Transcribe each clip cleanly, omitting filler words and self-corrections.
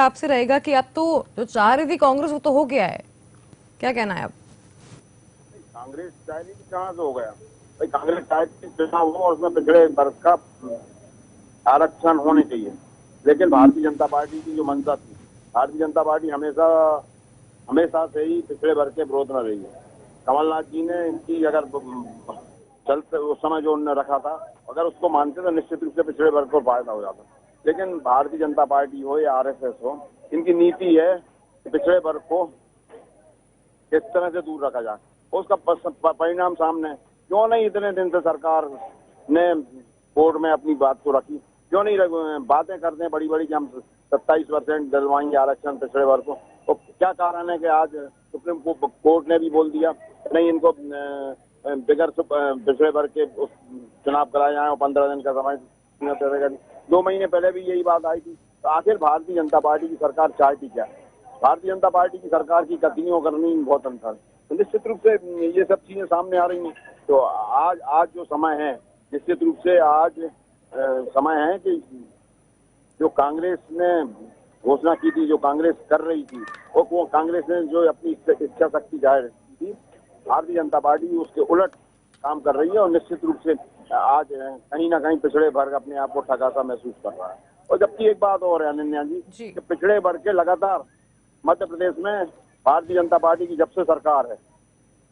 आपसे रहेगा कि अब तो जो चाह रही थी कांग्रेस वो तो हो गया है, क्या कहना है अब? कांग्रेस चाह रही थी, कहाँ से हो गया भाई? कांग्रेस चाहती थी चुनाव हो और उसमें पिछड़े वर्ग का आरक्षण होने चाहिए, लेकिन भारतीय जनता पार्टी की जो मंशा थी, भारतीय जनता पार्टी हमेशा हमेशा से ही पिछड़े वर्ग के विरोध में रही है। कमलनाथ जी ने इनकी अगर चलते उस समय जो उन्होंने रखा था, अगर उसको मानते तो निश्चित रूप से पिछड़े वर्ग को फायदा हो जाता। लेकिन भारतीय जनता पार्टी हो या आरएसएस हो, इनकी नीति है कि पिछड़े वर्ग को किस तरह से दूर रखा जाए, उसका परिणाम सामने। क्यों नहीं इतने दिन से सरकार ने बोर्ड में अपनी बात को रखी? क्यों नहीं बातें करते हैं बड़ी बड़ी कि हम 27% दिलवाएंगे आरक्षण पिछड़े वर्ग को? तो क्या कारण है कि आज सुप्रीम कोर्ट ने भी बोल दिया नहीं, इनको बगैर पिछड़े वर्ग के चुनाव कराए जाए और 15 दिन का समय 2 महीने पहले भी यही बात आई थी। तो आखिर भारतीय जनता पार्टी की सरकार चाहती क्या है? भारतीय जनता पार्टी की सरकार की कथनी और करनी बहुत अंतर है। तो निश्चित रूप से ये सब चीजें सामने आ रही हैं। तो आज जो समय है, निश्चित रूप से आज समय है कि जो कांग्रेस ने घोषणा की थी, जो कांग्रेस कर रही थी, वो कांग्रेस ने जो अपनी इच्छा शक्ति जाहिर की थी, भारतीय जनता पार्टी उसके उलट काम कर रही है। और निश्चित रूप से आज कहीं ना कहीं पिछड़े वर्ग अपने आप को ठगा सा महसूस कर रहा है। और जबकि एक बात और है अनन्या जी, कि पिछड़े वर्ग के लगातार मध्य प्रदेश में भारतीय जनता पार्टी की जब से सरकार है,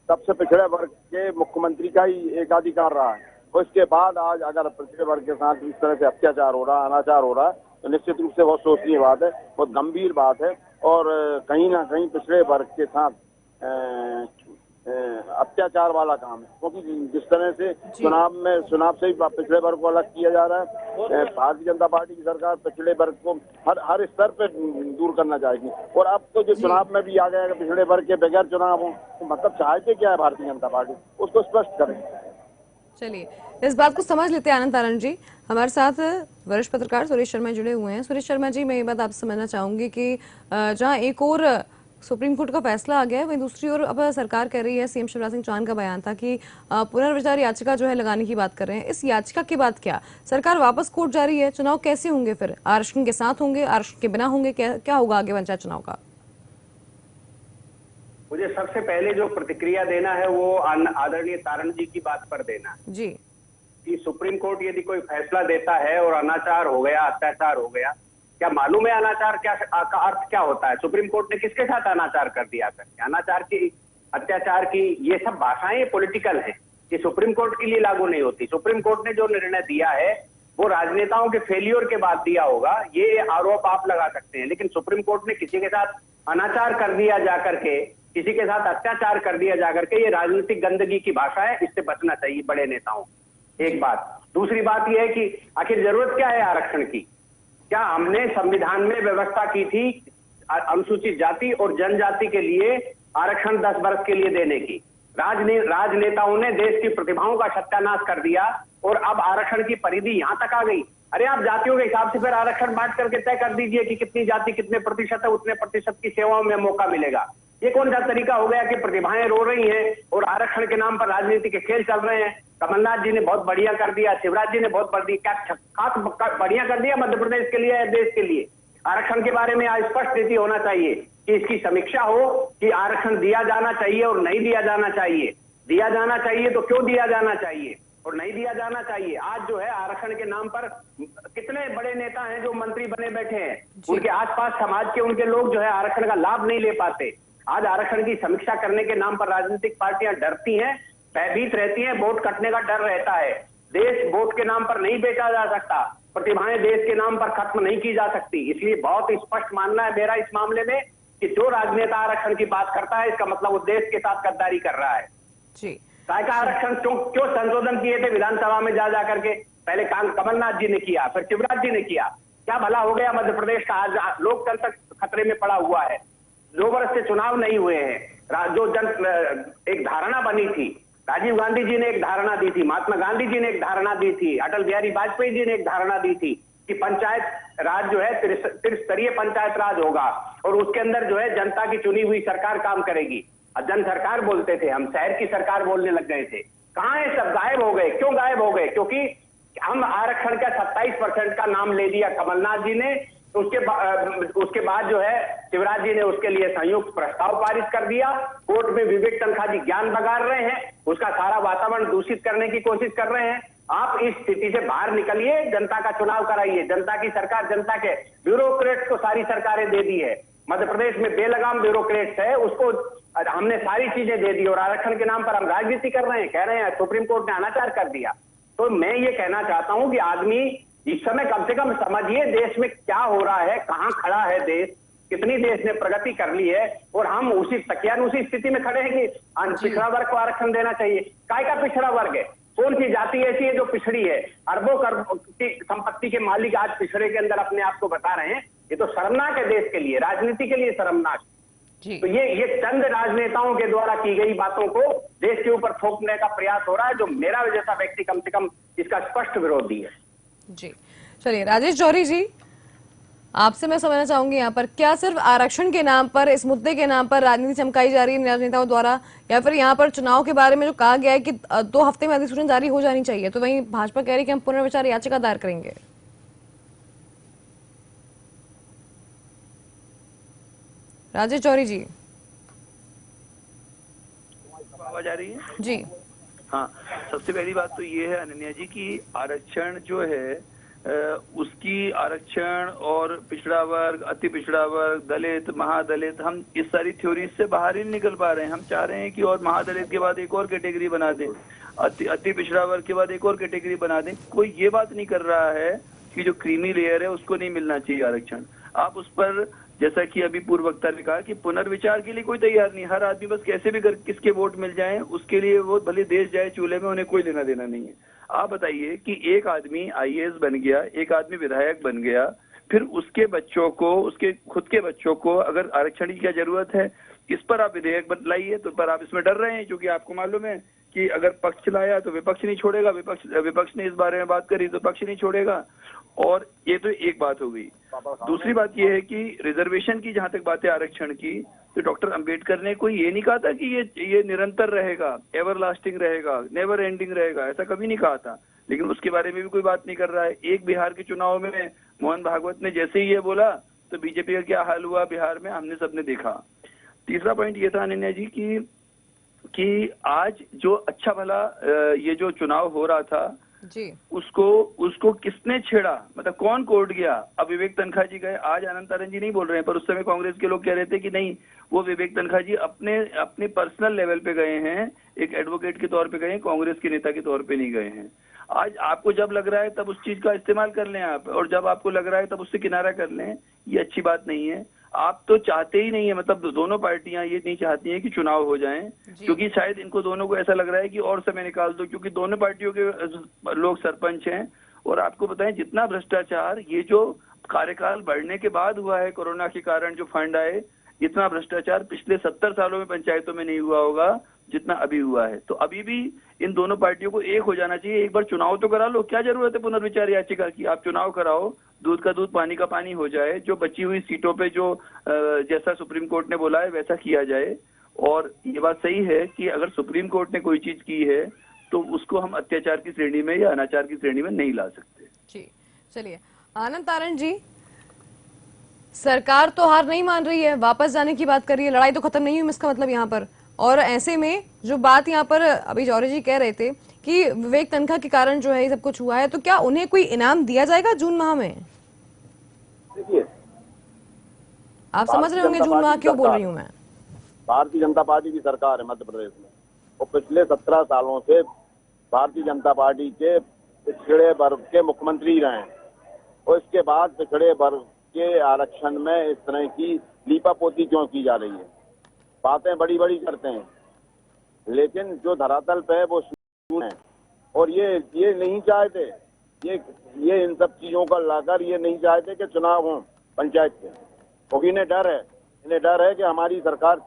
तब से पिछड़े वर्ग के मुख्यमंत्री का ही एकाधिकार रहा है। और इसके बाद आज अगर पिछड़े वर्ग के साथ इस तरह से अत्याचार हो रहा है, अनाचार हो रहा है, तो निश्चित रूप से बहुत सोचनीय बात है, बहुत गंभीर बात है। और कहीं ना कहीं पिछड़े वर्ग के साथ अत्याचार वाला काम है, क्योंकि जिस तरह से चुनाव से ही पिछड़े वर्ग को अलग किया जा रहा है, भारतीय जनता पार्टी की सरकार पिछड़े वर्ग को हर स्तर पे दूर करना चाहेगी। और अब तो जो चुनाव में भी आ गया कि पिछड़े वर्ग के बगैर चुनाव हो, तो मतलब चाहते क्या है भारतीय जनता पार्टी, उसको स्पष्ट करें। चलिए, इस बात को समझ लेते हैं आनंद तारण जी। हमारे साथ वरिष्ठ पत्रकार सुरेश शर्मा जुड़े हुए हैं। सुरेश शर्मा जी, मैं ये बात आपसे समझना चाहूंगी कि जहां एक और सुप्रीम कोर्ट का फैसला आ गया है, वहीं दूसरी ओर अब सरकार कह रही है, सीएम शिवराज सिंह चौहान का बयान था कि पुनर्विचार याचिका जो है लगाने की बात कर रहे हैं। इस याचिका के बाद क्या सरकार वापस कोर्ट जा रही है? चुनाव कैसे होंगे फिर? आरक्षण के साथ होंगे, आरक्षण के बिना होंगे? क्या होगा आगे पंचायत चुनाव का? मुझे सबसे पहले जो प्रतिक्रिया देना है वो आदरणीय तारण जी की बात पर देना है जी, कि सुप्रीम कोर्ट यदि कोई फैसला देता है और अनाचार हो गया, अत्याचार हो गया, क्या मालूम है अनाचार क्या का अर्थ क्या होता है? सुप्रीम कोर्ट ने किसके साथ अनाचार कर दिया करके? अनाचार की, अत्याचार की, ये सब भाषाएं पॉलिटिकल हैं, ये सुप्रीम कोर्ट के लिए लागू नहीं होती। सुप्रीम कोर्ट ने जो निर्णय दिया है वो राजनेताओं के फेलियर के बाद दिया होगा, ये आरोप आप लगा सकते हैं। लेकिन सुप्रीम कोर्ट ने किसी के साथ अनाचार कर दिया जाकर के, किसी के साथ अत्याचार कर दिया जाकर के, ये राजनीतिक गंदगी की भाषा है, इससे बचना चाहिए बड़े नेताओं। एक बात। दूसरी बात यह है कि आखिर जरूरत क्या है आरक्षण की? क्या हमने संविधान में व्यवस्था की थी अनुसूचित जाति और जनजाति के लिए आरक्षण 10 वर्ष के लिए देने की? राजनेताओं ने देश की प्रतिभाओं का सत्यानाश कर दिया और अब आरक्षण की परिधि यहां तक आ गई। अरे आप जातियों के हिसाब से फिर आरक्षण बांट करके तय कर दीजिए कि कितनी जाति कितने प्रतिशत है, उतने प्रतिशत की सेवाओं में मौका मिलेगा। ये कौन सा तरीका हो गया कि प्रतिभाएं रो रही हैं और आरक्षण के नाम पर राजनीति के खेल चल रहे हैं? कमलनाथ जी ने बहुत बढ़िया कर दिया, शिवराज जी ने बहुत बढ़िया, क्या खास बढ़िया कर दिया मध्य प्रदेश के लिए या देश के लिए? आरक्षण के बारे में आज स्पष्ट नीति होना चाहिए कि इसकी समीक्षा हो कि आरक्षण दिया जाना चाहिए और नहीं दिया जाना चाहिए। दिया जाना चाहिए तो क्यों दिया जाना चाहिए और नहीं दिया जाना चाहिए? आज जो है आरक्षण के नाम पर कितने बड़े नेता हैं जो मंत्री बने बैठे हैं, उनके आसपास समाज के उनके लोग जो है आरक्षण का लाभ नहीं ले पाते। आज आरक्षण की समीक्षा करने के नाम पर राजनीतिक पार्टियां डरती हैं, भयभीत रहती हैं, वोट कटने का डर रहता है। देश वोट के नाम पर नहीं बेचा जा सकता, प्रतिभाएं देश के नाम पर खत्म नहीं की जा सकती। इसलिए बहुत स्पष्ट मानना है मेरा इस मामले में कि जो राजनेता आरक्षण की बात करता है, इसका मतलब वो देश के साथ गद्दारी कर रहा है। जी, काय का आरक्षण क्यों संशोधन किए थे विधानसभा में जा करके? पहले कमलनाथ जी ने किया, फिर शिवराज जी ने किया। क्या भला हो गया मध्य प्रदेश का? आज लोकतंत्र खतरे में पड़ा हुआ है। 2 वर्ष से चुनाव नहीं हुए हैं। जो एक धारणा बनी थी, राजीव गांधी जी ने एक धारणा दी थी, महात्मा गांधी जी ने एक धारणा दी थी, अटल बिहारी वाजपेयी जी ने एक धारणा दी थी कि पंचायत राज जो है त्रिस्तरीय पंचायत राज होगा और उसके अंदर जो है जनता की चुनी हुई सरकार काम करेगी। जन सरकार बोलते थे, हम शहर की सरकार बोलने लग गए थे। कहां है सब? गायब हो गए। क्यों गायब हो गए? क्योंकि हम आरक्षण का 27% का नाम ले दिया कमलनाथ जी ने तो उसके बाद जो है शिवराज जी ने उसके लिए संयुक्त प्रस्ताव पारित कर दिया। कोर्ट में विवेक तनखा जी ज्ञान बगाड़ रहे हैं, उसका सारा वातावरण दूषित करने की कोशिश कर रहे हैं। आप इस स्थिति से बाहर निकलिए, जनता का चुनाव कराइए। जनता की सरकार जनता के ब्यूरोक्रेट्स को सारी सरकारें दे दी है। मध्य प्रदेश में बेलगाम ब्यूरोक्रेट्स है, उसको हमने सारी चीजें दे दी और आरक्षण के नाम पर हम राजनीति कर रहे हैं, कह रहे हैं सुप्रीम कोर्ट ने अनाचार कर दिया। तो मैं ये कहना चाहता हूं कि आदमी इस समय कम से कम समझिए देश में क्या हो रहा है, कहां खड़ा है देश, कितनी देश ने प्रगति कर ली है, और हम उसी तकियानुसी स्थिति में खड़े हैं कि पिछड़ा वर्ग को आरक्षण देना चाहिए। काय का पिछड़ा वर्ग है? कौन सी जाति ऐसी है जो पिछड़ी है? अरबों खरबों की संपत्ति के मालिक आज पिछड़े के अंदर अपने आप को बता रहे हैं। ये तो शर्मनाक है, देश के लिए, राजनीति के लिए शर्मनाक। तो ये चंद राजनेताओं के द्वारा की गई बातों को देश के ऊपर थोपने का प्रयास हो रहा है, जो मेरा जैसा व्यक्ति कम से कम इसका स्पष्ट विरोधी है। जी चलिए, राजेश जौहरी जी, आपसे मैं समझना चाहूंगी यहाँ पर क्या सिर्फ आरक्षण के नाम पर, इस मुद्दे के नाम पर राजनीति चमकाई जा रही है राजनेताओं द्वारा, या फिर यहाँ पर चुनाव के बारे में जो कहा गया है कि 2 हफ्ते में अधिसूचना जारी हो जानी चाहिए, तो वहीं भाजपा कह रही है कि हम पुनर्विचार याचिका दायर करेंगे? राजेश जौहरी जी, आवाज आ रही है? जी हाँ, सबसे पहली बात तो ये है अनन्या जी कि आरक्षण जो है उसकी आरक्षण और पिछड़ा वर्ग, अति पिछड़ा वर्ग, दलित, महादलित, हम इस सारी थ्योरी से बाहर ही नहीं निकल पा रहे हैं। हम चाह रहे हैं कि और महादलित के बाद एक और कैटेगरी बना दें, अति पिछड़ा वर्ग के बाद एक और कैटेगरी बना दें। कोई ये बात नहीं कर रहा है कि जो क्रीमी लेयर है उसको नहीं मिलना चाहिए आरक्षण। आप उस पर, जैसा कि अभी पूर्व वक्ता ने कहा कि पुनर्विचार के लिए कोई तैयार नहीं। हर आदमी बस कैसे भी किसके वोट मिल जाए उसके लिए वो भले देश जाए चूल्हे में, उन्हें कोई लेना देना नहीं है। आप बताइए कि एक आदमी IAS बन गया, एक आदमी विधायक बन गया, फिर उसके बच्चों को, उसके खुद के बच्चों को अगर आरक्षण की क्या जरूरत है, इस पर आप विधेयक लाइए, तो पर आप इसमें डर रहे हैं क्योंकि आपको मालूम है कि अगर पक्ष लाया तो विपक्ष नहीं छोड़ेगा, विपक्ष ने इस बारे में बात करी तो पक्ष नहीं छोड़ेगा। और ये तो एक बात हो गई। दूसरी बात ये है कि रिजर्वेशन की जहां तक बात है आरक्षण की, तो डॉक्टर अंबेडकर ने कोई ये नहीं कहा था कि ये निरंतर रहेगा, एवर लास्टिंग रहेगा, नेवर एंडिंग रहेगा, ऐसा कभी नहीं कहा था। लेकिन उसके बारे में भी कोई बात नहीं कर रहा है। एक बिहार के चुनाव में मोहन भागवत ने जैसे ही ये बोला तो बीजेपी का क्या हाल हुआ बिहार में, हमने सबने देखा। तीसरा पॉइंट ये था अनन्या जी कि आज जो अच्छा भला ये जो चुनाव हो रहा था जी, उसको किसने छेड़ा, मतलब कौन कोर्ट गया? अब विवेक तनखा जी गए, आज आनंद तारण जी नहीं बोल रहे हैं, पर उस समय कांग्रेस के लोग कह रहे थे कि नहीं, वो विवेक तनखा जी अपने पर्सनल लेवल पे गए हैं, एक एडवोकेट के तौर पे गए हैं, कांग्रेस के नेता के तौर पे नहीं गए हैं। आज आपको जब लग रहा है तब उस चीज का इस्तेमाल कर लें आप, और जब आपको लग रहा है तब उससे किनारा कर लें, ये अच्छी बात नहीं है। आप तो चाहते ही नहीं है, मतलब दोनों पार्टियां ये नहीं चाहती हैं कि चुनाव हो जाएं, क्योंकि शायद इनको दोनों को ऐसा लग रहा है कि और समय निकाल दो, क्योंकि दोनों पार्टियों के लोग सरपंच हैं। और आपको बताएं जितना भ्रष्टाचार ये जो कार्यकाल बढ़ने के बाद हुआ है कोरोना के कारण, जो फंड आए, इतना भ्रष्टाचार पिछले 70 सालों में पंचायतों में नहीं हुआ होगा जितना अभी हुआ है। तो अभी भी इन दोनों पार्टियों को एक हो जाना चाहिए। एक बार चुनाव तो करा लो, क्या जरूरत है पुनर्विचार याचिका की? आप चुनाव कराओ, दूध का दूध पानी का पानी हो जाए, जो बची हुई सीटों पे जो जैसा सुप्रीम कोर्ट ने बोला है वैसा किया जाए। और ये बात सही है कि अगर सुप्रीम कोर्ट ने कोई चीज की है तो उसको हम अत्याचार की श्रेणी में या अनाचार की श्रेणी में नहीं ला सकते। जी चलिए, आनंद तारण जी, सरकार तो हार नहीं मान रही है, वापस जाने की बात कर रही है, लड़ाई तो खत्म नहीं हुई इसका मतलब यहाँ पर। और ऐसे में जो बात यहाँ पर अभी जौहरी जी कह रहे थे कि विवेक तनखा के कारण जो है ये सब कुछ हुआ है, तो क्या उन्हें कोई इनाम दिया जाएगा जून माह में? देखिए, आप समझ रहे होंगे जून माह क्यों बोल रही हूँ मैं। भारतीय जनता पार्टी की सरकार है मध्य प्रदेश में, और पिछले 17 सालों से भारतीय जनता पार्टी के पिछड़े वर्ग के मुख्यमंत्री रहे हैं, और इसके बाद पिछड़े वर्ग के आरक्षण में इस तरह की लीपापोती क्यों की जा रही है? बातें बड़ी बड़ी करते हैं, लेकिन जो धरातल पे है वो शून्य है। और ये नहीं चाहते, ये इन सब चीजों का लाकर ये नहीं चाहते कि चुनाव हो पंचायत के, क्योंकि इन्हें डर है कि हमारी सरकार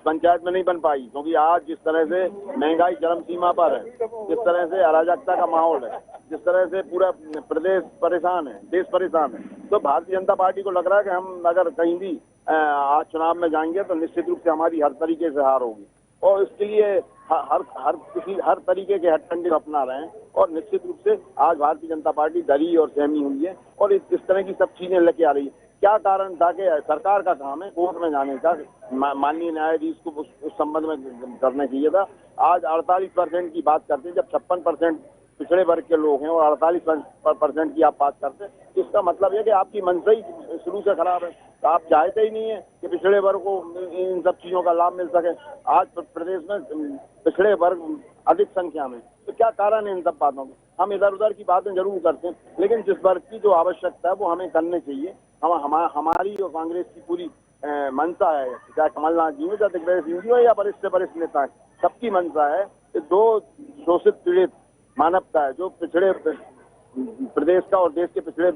पंचायत में नहीं बन पाई, क्योंकि आज जिस तरह से महंगाई चरम सीमा पर है, जिस तरह से अराजकता का माहौल है, जिस तरह से पूरा प्रदेश परेशान है, देश परेशान है, तो भारतीय जनता पार्टी को लग रहा है कि हम अगर कहीं भी आज चुनाव में जाएंगे तो निश्चित रूप से हमारी हर तरीके से हार होगी। और इसके लिए हर तरीके के हथकंडे अपना रहे हैं, और निश्चित रूप से आज भारतीय जनता पार्टी डरी और सहमी हुई है और इस तरह की सब चीजें लेके आ रही है। क्या कारण था कि सरकार का काम है कोर्ट में जाने का, माननीय न्यायाधीश को उस संबंध में करना चाहिए था। आज 48% की बात करते हैं, जब 56% पिछड़े वर्ग के लोग हैं और 48% की आप बात करते हैं, इसका मतलब है कि आपकी मंशा ही शुरू से खराब है। तो आप चाहते ही नहीं है कि पिछड़े वर्ग को इन सब चीजों का लाभ मिल सके। आज प्रदेश में पिछड़े वर्ग अधिक संख्या में, तो क्या कारण है इन सब बातों के? हम इधर उधर की बातें जरूर करते हैं, लेकिन जिस वर्ग की जो आवश्यकता है वो हमें करनी चाहिए। हमारी और कांग्रेस की पूरी मंशा है, चाहे कमलनाथ जी हो, चाहे दिग्विजय सिंह जी हो या वरिष्ठ से वरिष्ठ नेता है, सबकी मंशा है कि दो शोषित पीड़ित मानवता है, जो पिछड़े प्रदेश का और देश के पिछड़े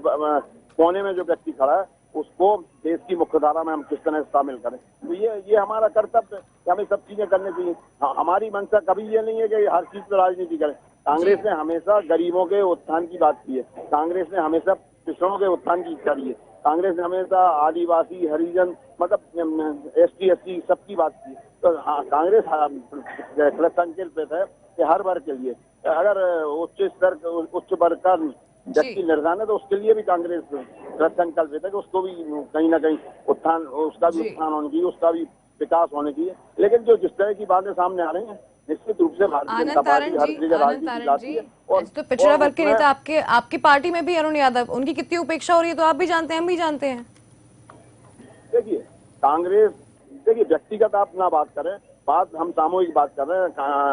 कोने में जो व्यक्ति खड़ा है, उसको देश की मुख्यधारा में हम किस तरह शामिल करें। तो ये हमारा कर्तव्य है कि हमें सब चीजें करनी चाहिए। हमारी मंशा कभी ये नहीं है कि हर चीज पर राजनीति करें। कांग्रेस ने हमेशा गरीबों के उत्थान की बात की है, कांग्रेस ने हमेशा पिछड़ों के उत्थान की करी है, कांग्रेस ने हमेशा आदिवासी, हरिजन, मतलब ST SC सबकी बात की। तो हाँ, कांग्रेस संकल्पित है कि हर वर्ग के लिए, अगर उच्च वर्ग का व्यक्ति निर्धारण है तो उसके लिए भी कांग्रेस संकल्पित है कि उसको भी कहीं ना कहीं उत्थान, उसका भी उत्थान होना चाहिए, उसका भी विकास होना चाहिए। लेकिन जो जिस तरह की बातें सामने आ रही हैं, निश्चित रूप से भारतीय जनता पार्टी हर जगह राजनीति लाती है। और तो पिछड़ा वर्ग के नेता आपकी पार्टी में भी अरुण यादव, उनकी कितनी उपेक्षा हो रही है तो आप भी जानते हैं, हम भी जानते हैं। देखिए कांग्रेस, देखिए व्यक्तिगत आप ना बात करें, बात हम सामूहिक बात कर रहे हैं।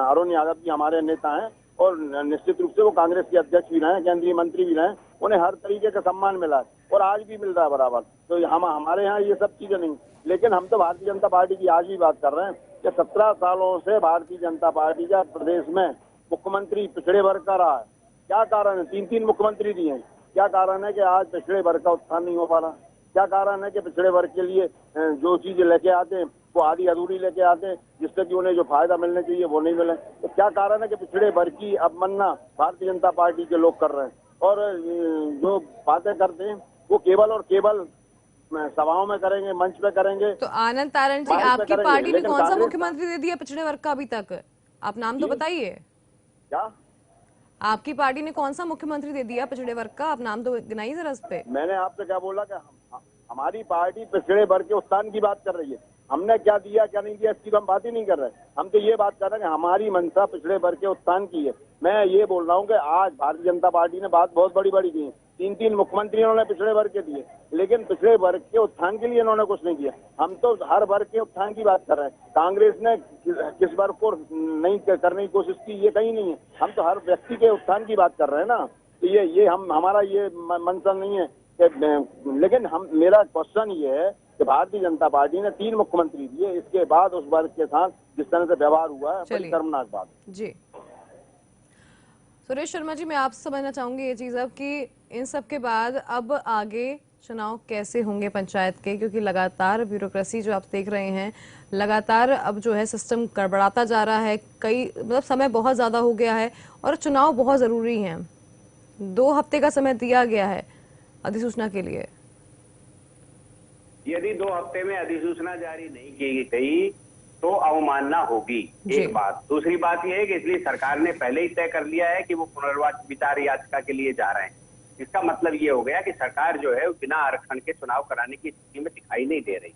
अरुण यादव जी हमारे नेता हैं और निश्चित रूप से वो कांग्रेस के अध्यक्ष भी रहे, केंद्रीय मंत्री भी रहे, उन्हें हर तरीके का सम्मान मिला है और आज भी मिल रहा है बराबर। तो हमारे यहाँ ये सब चीजें नहीं, लेकिन हम तो भारतीय जनता पार्टी की आज भी बात कर रहे हैं कि 17 सालों से भारतीय जनता पार्टी का प्रदेश में मुख्यमंत्री पिछड़े वर्ग का रहा है। क्या कारण है? 3 मुख्यमंत्री दिए हैं। क्या कारण है कि आज पिछड़े वर्ग का उत्थान नहीं हो पा रहा? क्या कारण है कि पिछड़े वर्ग के लिए जो चीजें लेके आते हैं वो आधी अधूरी लेके आते हैं, जिससे कि उन्हें जो फायदा मिलने चाहिए वो नहीं मिले? तो क्या कारण है कि पिछड़े वर्ग की अवमानना भारतीय जनता पार्टी के लोग कर रहे हैं और जो बातें करते हैं वो केवल और केवल सभाओं में करेंगे, मंच पे करेंगे। तो आनंद तारण जी, आपकी पार्टी ने कौन सा मुख्यमंत्री दे दिया पिछड़े वर्ग का अभी तक? आप नाम तो बताइए। क्या आपकी पार्टी ने कौन सा मुख्यमंत्री दे दिया पिछड़े वर्ग का? आप नाम तो गिनाइए जरा इस पे। मैंने आपसे क्या बोला कि हमारी पार्टी पिछड़े वर्ग के उत्थान की बात कर रही है। हमने क्या दिया क्या नहीं दिया इसकी हम बात ही नहीं कर रहे। हम तो ये बात कर रहे हैं कि हमारी मंशा पिछड़े वर्ग के उत्थान की है। मैं ये बोल रहा हूँ कि आज भारतीय जनता पार्टी ने बात बहुत बड़ी बड़ी की है, 3 मुख्यमंत्री इन्होंने पिछड़े वर्ग के दिए, लेकिन पिछड़े वर्ग के उत्थान के लिए इन्होंने कुछ नहीं किया। हम तो हर वर्ग के उत्थान की बात कर रहे हैं। कांग्रेस ने किस वर्ग को नहीं करने की कोशिश की ये कहीं नहीं है। हम तो हर व्यक्ति के उत्थान की बात कर रहे हैं ना। तो ये हमारा ये मंशा नहीं है। लेकिन मेरा क्वेश्चन ये है कि भारतीय जनता पार्टी ने 3 मुख्यमंत्री दिए, इसके बाद उस वर्ग के साथ जिस तरह से व्यवहार हुआ है बड़ी शर्मनाक बात जी। सुरेश शर्मा जी, मैं आपसे समझना चाहूंगी ये चीज अब कि इन सब के बाद अब आगे चुनाव कैसे होंगे पंचायत के, क्योंकि लगातार ब्यूरोक्रेसी जो आप देख रहे हैं, लगातार अब जो है सिस्टम गड़बड़ाता जा रहा है। मतलब समय बहुत ज्यादा हो गया है और चुनाव बहुत जरूरी है। 2 हफ्ते का समय दिया गया है अधिसूचना के लिए। यदि 2 हफ्ते में अधिसूचना जारी नहीं की गई तो अवमानना होगी, एक बात। दूसरी बात यह है कि इसलिए सरकार ने पहले ही तय कर लिया है कि वो पुनर्विचार याचिका के लिए जा रहे हैं। इसका मतलब ये हो गया कि सरकार जो है बिना आरक्षण के चुनाव कराने की स्थिति में दिखाई नहीं दे रही।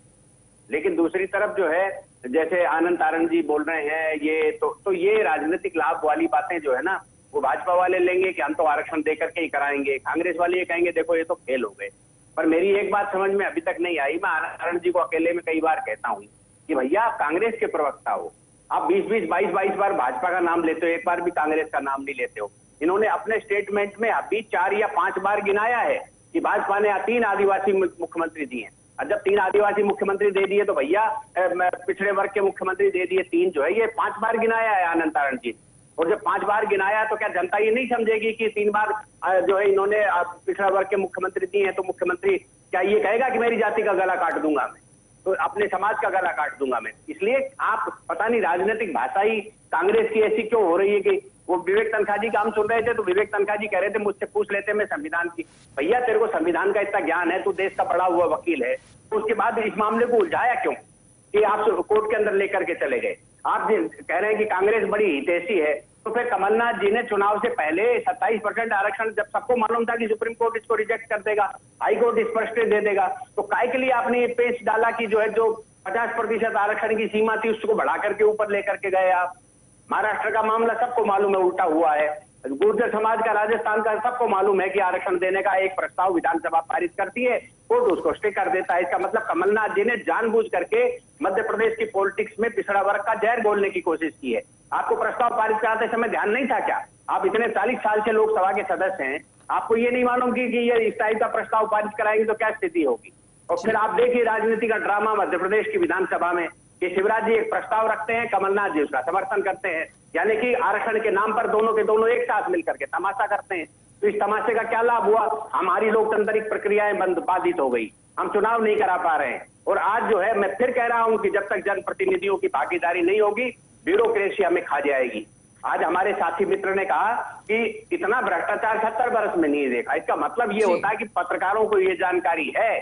लेकिन दूसरी तरफ जो है, जैसे आनंद तारण जी बोल रहे हैं, ये तो ये राजनीतिक लाभ वाली बातें जो है ना, वो भाजपा वाले लेंगे कि हम तो आरक्षण देकर के ही कराएंगे। कांग्रेस वाले ये कहेंगे देखो ये तो फेल हो गए। पर मेरी एक बात समझ में अभी तक नहीं आई। मैं आनंद तारण जी को अकेले में कई बार कहता हूँ कि भैया आप कांग्रेस के प्रवक्ता हो, आप 20-20, 22-22 बार भाजपा का नाम लेते हो, एक बार भी कांग्रेस का नाम नहीं लेते हो। इन्होंने अपने स्टेटमेंट में अभी 4 या 5 बार गिनाया है कि भाजपा ने 3 आदिवासी मुख्यमंत्री दिए। और जब 3 आदिवासी मुख्यमंत्री दे दिए तो भैया पिछड़े वर्ग के मुख्यमंत्री दे दिए 3, जो है ये 5 बार गिनाया है आनंद तारण जी। और जब 5 बार गिनाया तो क्या जनता ये नहीं समझेगी कि 3 बार जो है इन्होंने पिछड़ा वर्ग के मुख्यमंत्री दिए हैं, तो मुख्यमंत्री क्या ये कहेगा कि मेरी जाति का गला काट दूंगा मैं, तो अपने समाज का गला काट दूंगा मैं? इसलिए आप पता नहीं राजनीतिक भाषा ही कांग्रेस की ऐसी क्यों हो रही है कि वो विवेक तनखा जी का हम सुन रहे थे तो विवेक तनखा जी कह रहे थे मुझसे पूछ लेते मैं संविधान की। भैया तेरे को संविधान का इतना ज्ञान है, तू देश का पढ़ा हुआ वकील है, तो उसके बाद इस मामले को उलझाया क्यों कि आप कोर्ट के अंदर लेकर के चले गए? आप कह रहे हैं कि कांग्रेस बड़ी हितैषी है, तो फिर कमलनाथ जी ने चुनाव से पहले 27% आरक्षण, जब सबको मालूम था कि सुप्रीम कोर्ट इसको रिजेक्ट कर देगा, हाई कोर्ट स्पष्ट दे देगा, तो काय के लिए आपने ये पेच डाला कि जो है जो 50% आरक्षण की सीमा थी उसको बढ़ा करके ऊपर लेकर के गए आप। महाराष्ट्र का मामला सबको मालूम है, उल्टा हुआ है। गुर्जर समाज का, राजस्थान का सबको मालूम है कि आरक्षण देने का एक प्रस्ताव विधानसभा पारित करती है, कोर्ट उसको स्टे कर देता है। इसका मतलब कमलनाथ जी ने जानबूझ करके मध्य प्रदेश की पॉलिटिक्स में पिछड़ा वर्ग का जहर घोलने की कोशिश की है। आपको प्रस्ताव पारित कराते समय ध्यान नहीं था क्या? आप इतने 40 साल से लोकसभा के सदस्य हैं, आपको ये नहीं मालूम कि ये इस टाइप का प्रस्ताव पारित कराएंगे तो क्या स्थिति होगी? और फिर आप देखिए राजनीति का ड्रामा मध्य प्रदेश की विधानसभा में कि शिवराज जी एक प्रस्ताव रखते हैं, कमलनाथ जी उसका समर्थन करते हैं, यानी कि आरक्षण के नाम पर दोनों के दोनों एक साथ मिलकर के तमाशा करते हैं। तो इस तमाशे का क्या लाभ हुआ? हमारी लोकतांत्रिक प्रक्रियाएं बाधित हो गई, हम चुनाव नहीं करा पा रहे हैं। और आज जो है, मैं फिर कह रहा हूं कि जब तक जनप्रतिनिधियों की भागीदारी नहीं होगी, ब्यूरोक्रेसी हमें खा जाएगी। आज हमारे साथी मित्र ने कहा कि इतना भ्रष्टाचार 70 वर्ष में नहीं देखा। इसका मतलब ये होता है कि पत्रकारों को ये जानकारी है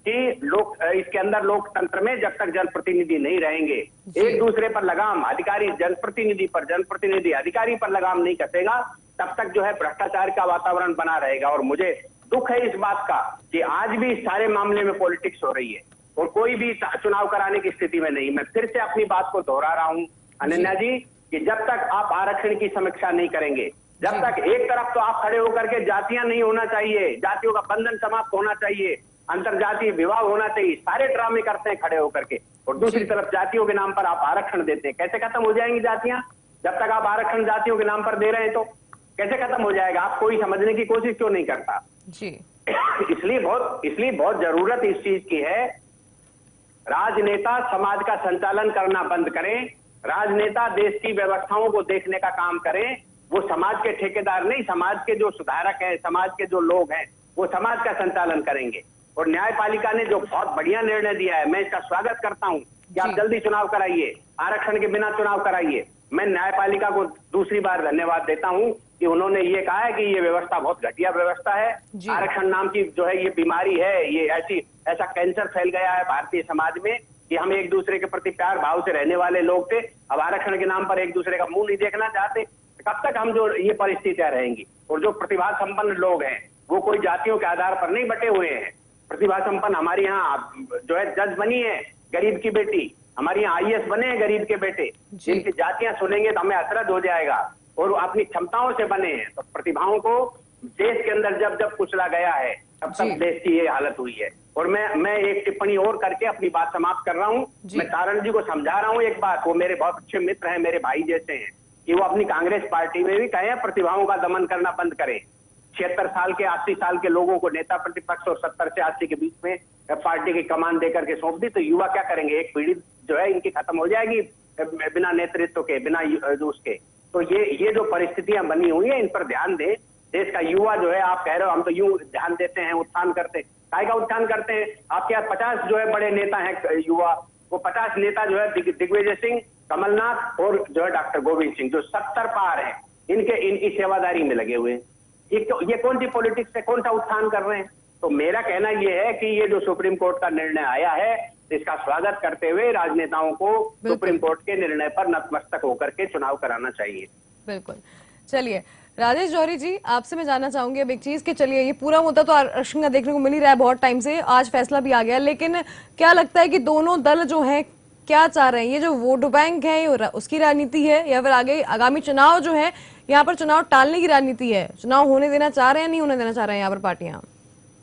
कि लोग इसके अंदर लोकतंत्र में जब तक जनप्रतिनिधि नहीं रहेंगे, एक दूसरे पर लगाम, अधिकारी जनप्रतिनिधि पर, जनप्रतिनिधि अधिकारी पर लगाम नहीं कसेगा, तब तक जो है भ्रष्टाचार का वातावरण बना रहेगा। और मुझे दुख है इस बात का कि आज भी इस सारे मामले में पॉलिटिक्स हो रही है और कोई भी चुनाव कराने की स्थिति में नहीं। मैं फिर से अपनी बात को दोहरा रहा हूं अनन्या जी, कि जब तक आप आरक्षण की समीक्षा नहीं करेंगे, जब तक एक तरफ तो आप खड़े होकर के जातियां नहीं होना चाहिए, जातियों का बंधन समाप्त होना चाहिए, अंतरजातीय विवाह होना चाहिए, सारे ड्रामे करते हैं खड़े होकर के, और दूसरी तरफ जातियों के नाम पर आप आरक्षण देते हैं। कैसे खत्म हो जाएंगी जातियां? जब तक आप आरक्षण जातियों के नाम पर दे रहे हैं तो कैसे खत्म हो जाएगा? आप कोई समझने की कोशिश क्यों नहीं करता जी? इसलिए बहुत जरूरत इस चीज की है, राजनेता समाज का संचालन करना बंद करें, राजनेता देश की व्यवस्थाओं को देखने का काम करें। वो समाज के ठेकेदार नहीं, समाज के जो सुधारक हैं, समाज के जो लोग हैं, वो समाज का संचालन करेंगे। और न्यायपालिका ने जो बहुत बढ़िया निर्णय दिया है, मैं इसका स्वागत करता हूं कि आप जल्दी चुनाव कराइए, आरक्षण के बिना चुनाव कराइए। मैं न्यायपालिका को दूसरी बार धन्यवाद देता हूं कि उन्होंने ये कहा है कि ये व्यवस्था बहुत घटिया व्यवस्था है। आरक्षण नाम की जो है ये बीमारी है, ये ऐसा कैंसर फैल गया है भारतीय समाज में कि हम एक दूसरे के प्रति प्यार भाव से रहने वाले लोग थे, अब आरक्षण के नाम पर एक दूसरे का मुंह नहीं देखना चाहते। कब तक हम जो ये परिस्थितियां रहेंगी? और जो प्रतिभा संपन्न लोग हैं वो कोई जातियों के आधार पर नहीं बटे हुए हैं। प्रतिभा संपन्न हमारी यहाँ जो है जज बनी है गरीब की बेटी, हमारी यहाँ IAS बने हैं गरीब के बेटे, जिनकी जातियां सुनेंगे तो हमें असरद हो जाएगा, और वो अपनी क्षमताओं से बने हैं। तो प्रतिभाओं को देश के अंदर जब जब कुचला गया है तब तक देश की ये हालत हुई है। और मैं एक टिप्पणी और करके अपनी बात समाप्त कर रहा हूँ। मैं तारण जी को समझा रहा हूँ एक बात, वो मेरे बहुत अच्छे मित्र हैं, मेरे भाई जैसे हैं, कि वो अपनी कांग्रेस पार्टी में भी कहें प्रतिभाओं का दमन करना बंद करें। 76 साल के 80 साल के लोगों को नेता प्रतिपक्ष और 70 से 80 के बीच में पार्टी की कमान देकर के सौंप दी तो युवा क्या करेंगे? एक पीढ़ी जो है इनकी खत्म हो जाएगी बिना नेतृत्व के, बिना उसके। तो ये जो परिस्थितियां बनी हुई है, इन पर ध्यान दें। देश का युवा जो है, आप कह रहे हो हम तो यूं ध्यान देते हैं, उत्थान करते हैं, काय का उत्थान करते हैं? आपके यहाँ 50 जो है बड़े नेता हैं युवा, वो 50 नेता जो है दिग्विजय सिंह, कमलनाथ और जो है डॉक्टर गोविंद सिंह, जो 70 पार है, इनकी सेवादारी में लगे हुए हैं। ये कौन सी पॉलिटिक्स है? कौन सा उत्थान कर रहे हैं? तो मेरा कहना यह है कि ये जो सुप्रीम कोर्ट का निर्णय आया है, इसका स्वागत करते हुए राजनेताओं को सुप्रीम कोर्ट के निर्णय पर नतमस्तक होकर के चुनाव कराना चाहिए। बिल्कुल। चलिए राजेश जौहरी जी, आपसे मैं जानना चाहूंगी अब एक चीज कि चलिए ये पूरा मुद्दा तो आरक्षण का देखने को मिल ही रहा है बहुत टाइम से, आज फैसला भी आ गया, लेकिन क्या लगता है कि दोनों दल जो है क्या चाह रहे हैं? ये जो वोट बैंक है उसकी राजनीति है, या फिर आगे आगामी चुनाव जो है यहाँ पर चुनाव टालने की राजनीति है? चुनाव होने देना चाह रहे हैं, नहीं होने देना चाह रहे हैं यहाँ पर पार्टियां?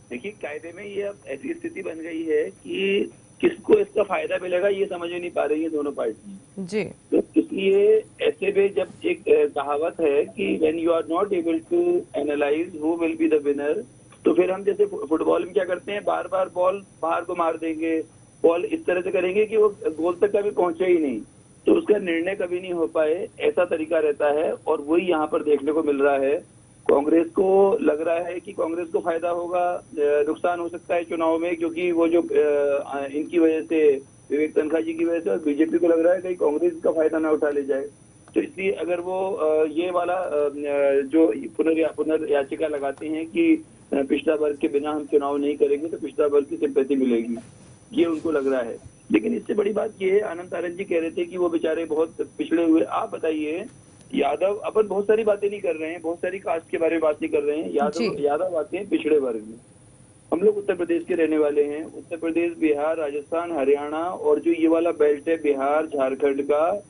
देखिए, कायदे में ये अब ऐसी स्थिति बन गई है कि किसको इसका फायदा मिलेगा ये समझ ही नहीं पा रही है दोनों पार्टी जी। तो इसलिए ऐसे में जब एक कहावत है कि when you are not able to analyse who will be the winner, तो फिर हम जैसे फुटबॉल में क्या करते हैं, बार बार बॉल बाहर को मार देंगे, बॉल इस तरह से करेंगे कि वो गोल तक कभी पहुंचे ही नहीं, तो उसका निर्णय कभी नहीं हो पाए, ऐसा तरीका रहता है। और वही यहाँ पर देखने को मिल रहा है। कांग्रेस को लग रहा है कि कांग्रेस को फायदा होगा, नुकसान हो सकता है चुनाव में, क्योंकि वो जो इनकी वजह से, विवेक तनखा जी की वजह से, और बीजेपी को लग रहा है कि कांग्रेस का फायदा ना उठा ले जाए। तो इसलिए अगर वो ये वाला जो पुनर्याचिका लगाते हैं कि पिछड़ा वर्ग के बिना हम चुनाव नहीं करेंगे तो पिछड़ा वर्ग की सिंपैथी मिलेगी, ये उनको लग रहा है। लेकिन इससे बड़ी बात ये है, आनंद तारण जी कह रहे थे कि वो बेचारे बहुत पिछड़े हुए। आप बताइए यादव, अपन बहुत सारी बातें नहीं कर रहे हैं, बहुत सारी कास्ट के बारे में बात नहीं कर रहे हैं। यादव आते हैं पिछड़े वर्ग में। हम लोग उत्तर प्रदेश के रहने वाले हैं। उत्तर प्रदेश, बिहार, राजस्थान, हरियाणा और जो ये वाला बेल्ट है बिहार झारखंड का,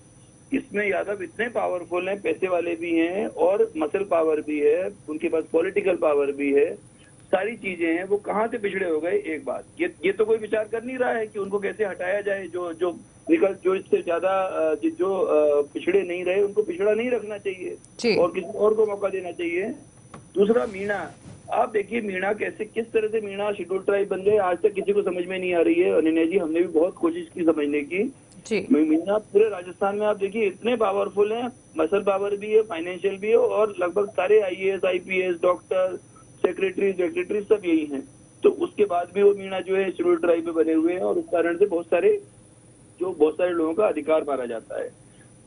इसमें यादव इतने पावरफुल हैं, पैसे वाले भी हैं और मसल पावर भी है, उनके पास पॉलिटिकल पावर भी है, सारी चीजें हैं। वो कहाँ से पिछड़े हो गए? एक बात ये तो कोई विचार कर नहीं रहा है कि उनको कैसे हटाया जाए। जो इससे ज्यादा जो पिछड़े नहीं रहे उनको पिछड़ा नहीं रखना चाहिए और किसी और को मौका देना चाहिए। दूसरा, मीणा, आप देखिए मीणा कैसे, किस तरह से मीणा शेड्यूल ट्राइब बन गए, आज तक किसी को समझ में नहीं आ रही है। अनन्या जी, हमने भी बहुत कोशिश की समझने की। मीणा पूरे राजस्थान में आप देखिए इतने पावरफुल हैं, मसल पावर भी है, फाइनेंशियल भी है और लगभग सारे IAS, IPS, डॉक्टर, सेक्रेटरी सब यही हैं। तो उसके बाद भी वो मीणा जो है शेड्यूल ट्राइब में बने हुए हैं और उस कारण से बहुत सारे लोगों का अधिकार मारा जाता है।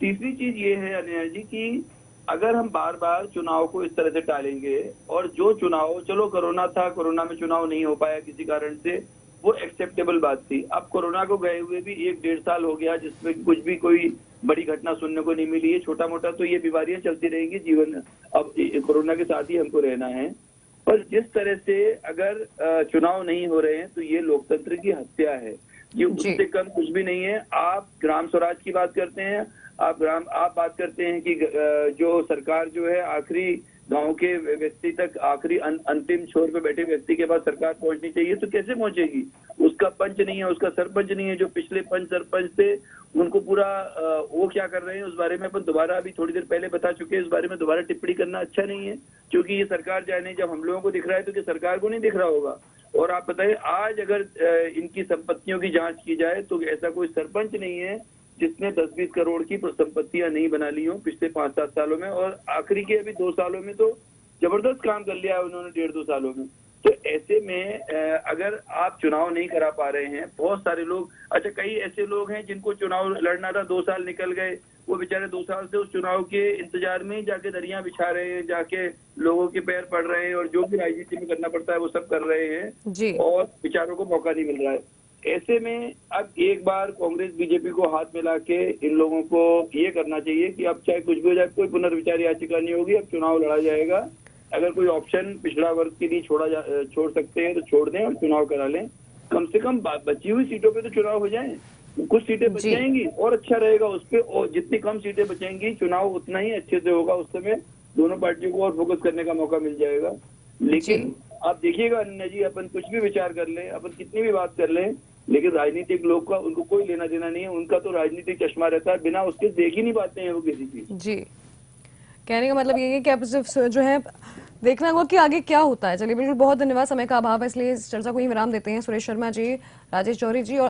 तीसरी चीज ये है अनन्या जी कि अगर हम बार बार चुनाव को इस तरह से टालेंगे और जो चुनाव, चलो कोरोना था, कोरोना में चुनाव नहीं हो पाया किसी कारण से, वो एक्सेप्टेबल बात थी। अब कोरोना को गए हुए भी 1-1.5 साल हो गया जिसमें कुछ भी कोई बड़ी घटना सुनने को नहीं मिली है। छोटा मोटा तो ये बीमारियां चलती रहेंगी जीवन, अब कोरोना के साथ ही हमको रहना है। पर जिस तरह से अगर चुनाव नहीं हो रहे हैं तो ये लोकतंत्र की हत्या है, ये उससे कम कुछ भी नहीं है। आप ग्राम स्वराज की बात करते हैं, आप बात करते हैं कि जो सरकार जो है आखिरी गांव के व्यक्ति तक, आखिरी अंतिम छोर पे बैठे व्यक्ति के पास सरकार पहुंचनी चाहिए, तो कैसे पहुंचेगी? उसका पंच नहीं है, उसका सरपंच नहीं है। जो पिछले पंच सरपंच थे उनको पूरा वो क्या कर रहे हैं उस बारे में अपन दोबारा अभी थोड़ी देर पहले बता चुके हैं। इस बारे में दोबारा टिप्पणी करना अच्छा नहीं है, क्योंकि ये सरकार जाने, जब हम लोगों को दिख रहा है तो क्या सरकार को नहीं दिख रहा होगा? और आप बताइए, आज अगर इनकी संपत्तियों की जांच की जाए तो ऐसा कोई सरपंच नहीं है जिसने 10-20 करोड़ की संपत्तियां नहीं बना ली हो पिछले 5-7 सालों में, और आखिरी के अभी 2 सालों में तो जबरदस्त काम कर लिया है उन्होंने, 1.5-2 सालों में। तो ऐसे में अगर आप चुनाव नहीं करा पा रहे हैं, बहुत सारे लोग, अच्छा कई ऐसे लोग हैं जिनको चुनाव लड़ना था, 2 साल निकल गए, वो बेचारे 2 साल से उस चुनाव के इंतजार में जाके दरियां बिछा रहे हैं, जाके लोगों के पैर पड़ रहे हैं और जो भी राजनीति में करना पड़ता है वो सब कर रहे हैं और बेचारों को मौका नहीं मिल रहा है। ऐसे में अब एक बार कांग्रेस बीजेपी को हाथ मिला के इन लोगों को ये करना चाहिए कि अब चाहे कुछ भी हो जाए, कोई पुनर्विचार याचिका नहीं होगी, अब चुनाव लड़ा जाएगा। अगर कोई ऑप्शन पिछड़ा वर्ग के लिए छोड़ सकते हैं तो छोड़ दें और चुनाव करा लें। कम से कम बची हुई सीटों पे तो चुनाव हो जाए, कुछ सीटें बच जाएंगी और अच्छा रहेगा उस पे, और जितनी कम सीटें बचेंगी चुनाव उतना ही अच्छे से होगा। उस समय दोनों पार्टियों को और फोकस करने का मौका मिल जाएगा। लेकिन आप देखिएगा अनन्या जी, अपन कुछ भी विचार कर लें, अपन कितनी भी बात कर लें, लेकिन राजनीतिक लोग का उनको कोई लेना देना नहीं है। उनका तो राजनीतिक चश्मा रहता है, बिना उसके देख ही नहीं पाते हैं वो किसी चीज। जी, कहने का मतलब ये है कि अब सिर्फ जो है देखना होगा कि आगे क्या होता है। चलिए, बिल्कुल, बहुत धन्यवाद, समय का अभाव है इसलिए इस चर्चा को ही विराम देते हैं। सुरेश शर्मा जी, राजेश जौहरी जी और